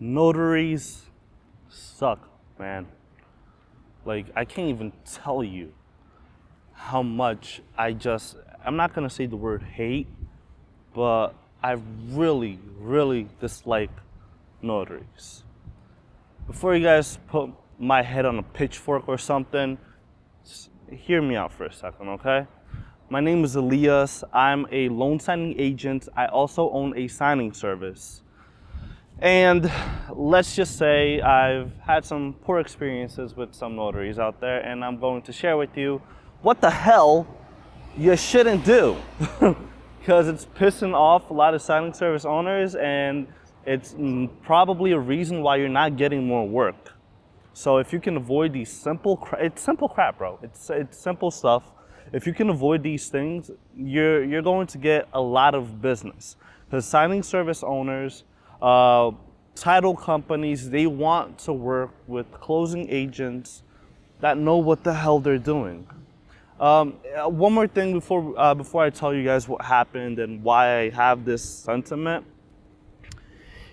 Notaries suck, man. Like, I can't even tell you how much I'm not gonna say the word hate, but I really, really dislike notaries. Before you guys put my head on a pitchfork or something, just hear me out for a second, okay? My name is Elias. I'm a loan signing agent. I also own a signing service. And let's just say I've had some poor experiences with some notaries out there, and I'm going to share with you what the hell you shouldn't do. Because it's pissing off a lot of signing service owners, and it's probably a reason why you're not getting more work. So if you can avoid these it's simple crap, bro. It's simple stuff. If you can avoid these things, you're going to get a lot of business. Because signing service owners, title companies, they want to work with closing agents that know what the hell they're doing. One more thing before I tell you guys what happened and why I have this sentiment.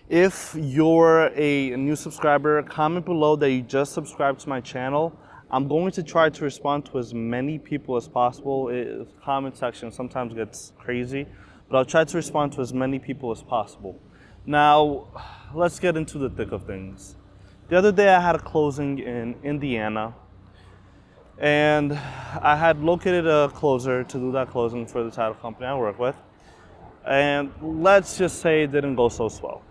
If you're a new subscriber, comment below that you just subscribed to my channel. I'm going to try to respond to as many people as possible. The comment section sometimes gets crazy, but I'll try to respond to as many people as possible. Now, let's get into the thick of things. The other day I had a closing in Indiana, and I had located a closer to do that closing for the title company I work with. And let's just say it didn't go so swell.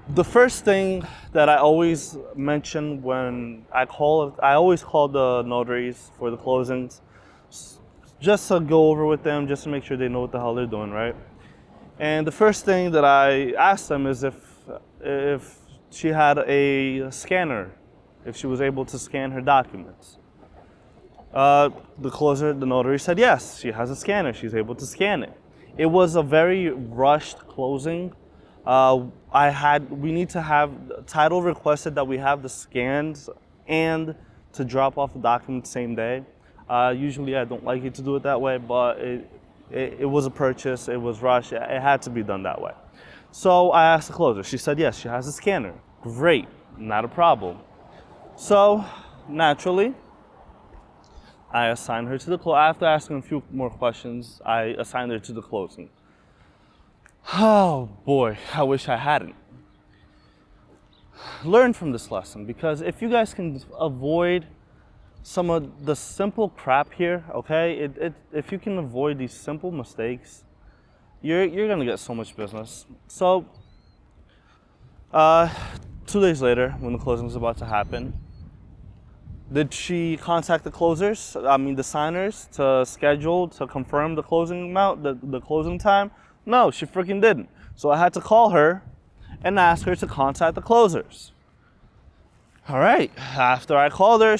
The first thing that I always mention when I always call the notaries for the closings, just to go over with them, just to make sure they know what the hell they're doing, right? And the first thing that I asked them is if she had a scanner, if she was able to scan her documents. The notary said yes, she has a scanner, she's able to scan it. It was a very rushed closing. We need to have, title requested that we have the scans and to drop off the document same day. Usually I don't like it to do it that way, but it was a purchase, it was rushed, it had to be done that way. So I asked the closer, she said yes, she has a scanner. Great, not a problem. So naturally, I assigned her to the closing. After asking a few more questions, I assigned her to the closing. Oh boy, I wish I hadn't. Learn from this lesson, because if you guys can avoid some of the simple crap here, okay? If you can avoid these simple mistakes, you're gonna get so much business. So, 2 days later, when the closing was about to happen, did she contact the signers to confirm the closing amount, the closing time? No, she freaking didn't. So I had to call her and ask her to contact the closers. All right, after I called her,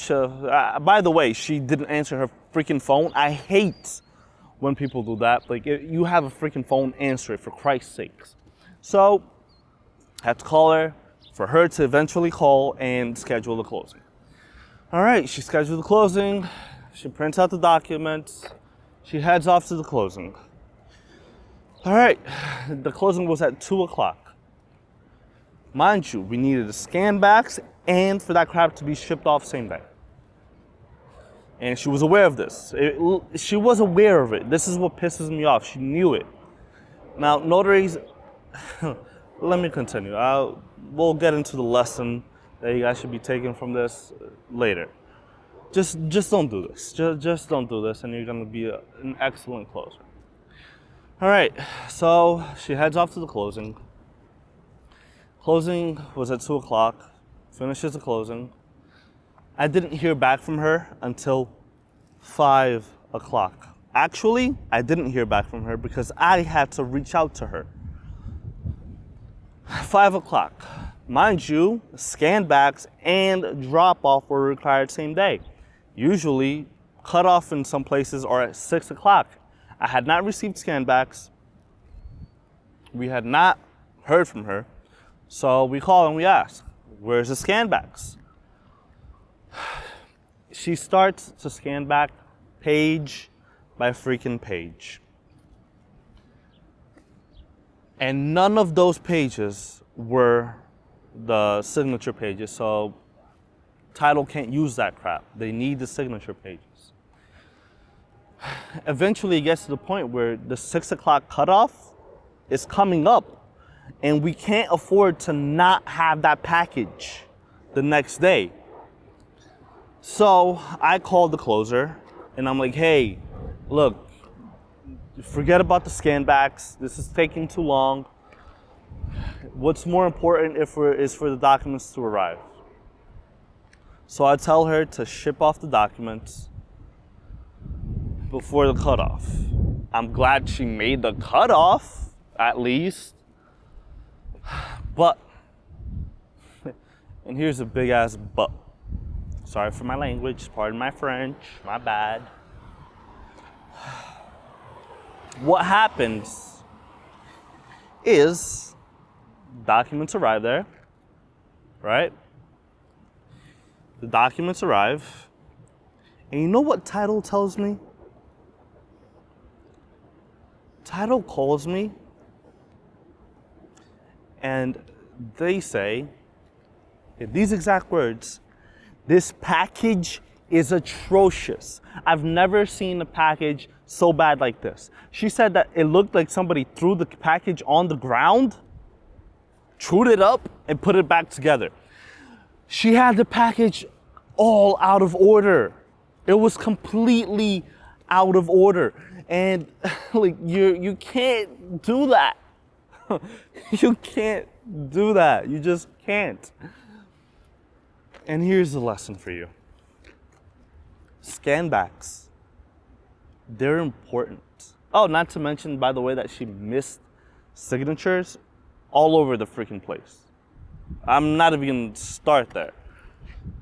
by the way, she didn't answer her freaking phone. I hate when people do that. Like, you have a freaking phone, answer it, for Christ's sakes. So I had to call her for her to eventually call and schedule the closing. All right, she scheduled the closing. She prints out the documents. She heads off to the closing. All right, the closing was at 2 o'clock. Mind you, we needed the scan backs and for that crap to be shipped off same day. And she was aware of this. She was aware of it. This is what pisses me off. She knew it. Now, notaries, let me continue. We'll get into the lesson that you guys should be taking from this later. Just don't do this. Just don't do this, and you're gonna be an excellent closer. All right, so she heads off to the closing. Closing was at 2 o'clock, finishes the closing. I didn't hear back from her until 5 o'clock. Actually, I didn't hear back from her because I had to reach out to her. 5 o'clock. Mind you, scan backs and drop off were required same day. Usually, cutoff in some places are at 6 o'clock. I had not received scan backs. We had not heard from her. So we call and we ask, where's the scan backs? She starts to scan back page by freaking page. And none of those pages were the signature pages. So title can't use that crap. They need the signature pages. Eventually it gets to the point where the 6 o'clock cutoff is coming up and we can't afford to not have that package the next day. So I called the closer and I'm like, hey, look, forget about the scan backs. This is taking too long. What's more important is for the documents to arrive. So I tell her to ship off the documents before the cutoff. I'm glad she made the cutoff, at least. But, and here's a big ass but. Sorry for my language, pardon my French, my bad. What happens is documents arrive there, right? The documents arrive, and you know what title tells me? Title calls me, and they say, in these exact words, this package is atrocious. I've never seen a package so bad like this. She said that it looked like somebody threw the package on the ground, chewed it up, and put it back together. She had the package all out of order. It was completely out of order. And like you can't do that. You can't do that. You just can't. And here's the lesson for you. Scan backs. They're important. Oh, not to mention, by the way, that she missed signatures all over the freaking place. I'm not even gonna start there.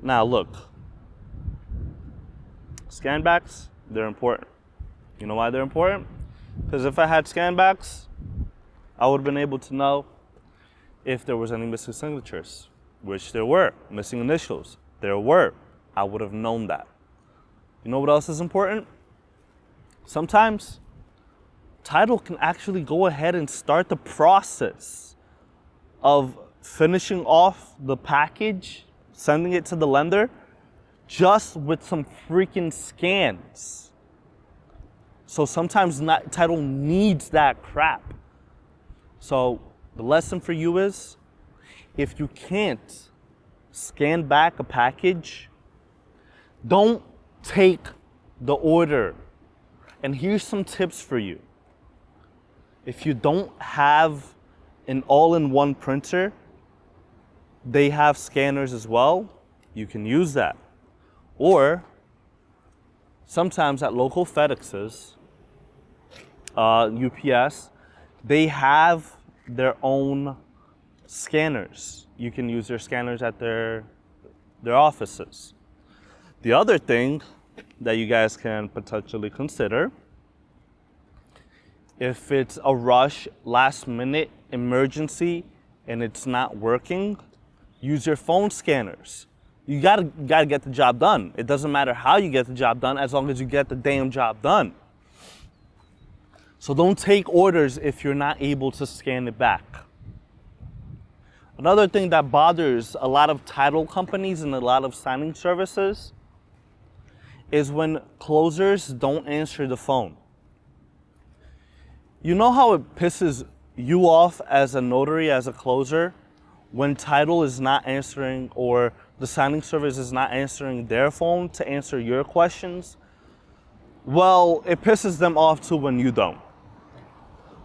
Now look, scan backs, they're important. You know why they're important? Because if I had scan backs, I would have been able to know if there was any missing signatures, which there were. Missing initials, there were. I would have known that. You know what else is important? Sometimes title can actually go ahead and start the process of finishing off the package, sending it to the lender, just with some freaking scans. So sometimes title needs that crap. So the lesson for you is, if you can't scan back a package, don't take the order. And here's some tips for you. If you don't have an all-in-one printer, they have scanners as well. You can use that. Or sometimes at local FedExes, UPS, they have their own scanners. You can use their scanners at their offices. The other thing that you guys can potentially consider, if it's a rush, last minute emergency and it's not working, use your phone scanners. You gotta get the job done. It doesn't matter how you get the job done as long as you get the damn job done. So don't take orders if you're not able to scan it back. Another thing that bothers a lot of title companies and a lot of signing services is when closers don't answer the phone. You know how it pisses you off as a notary, as a closer, when title is not answering or the signing service is not answering their phone to answer your questions? Well, it pisses them off too when you don't.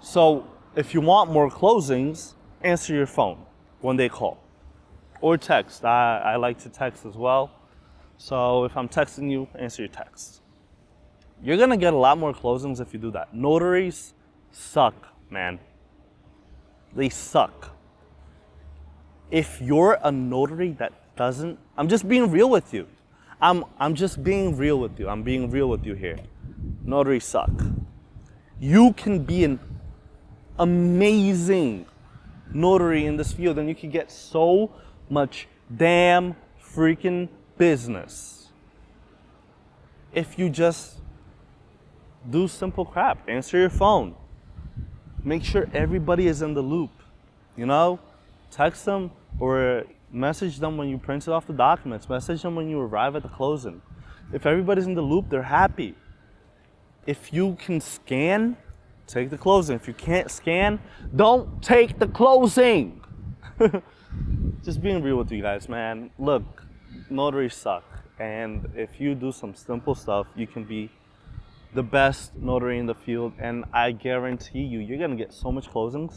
So if you want more closings, answer your phone when they call. Or text. I like to text as well. So if I'm texting you, answer your text. You're gonna get a lot more closings if you do that. Notaries suck, man. They suck. If you're a notary that doesn't, I'm just being real with you. I'm just being real with you. I'm being real with you here. Notaries suck. You can be an amazing notary in this field and you can get so much damn freaking business if you just do simple crap. Answer your phone. Make sure everybody is in the loop, you know? Text them or message them when you printed off the documents. Message them when you arrive at the closing. If everybody's in the loop, they're happy. If you can scan, take the closing. If you can't scan, don't take the closing. Just being real with you guys, man. Look, notaries suck. And if you do some simple stuff, you can be the best notary in the field. And I guarantee you, you're gonna get so much closings.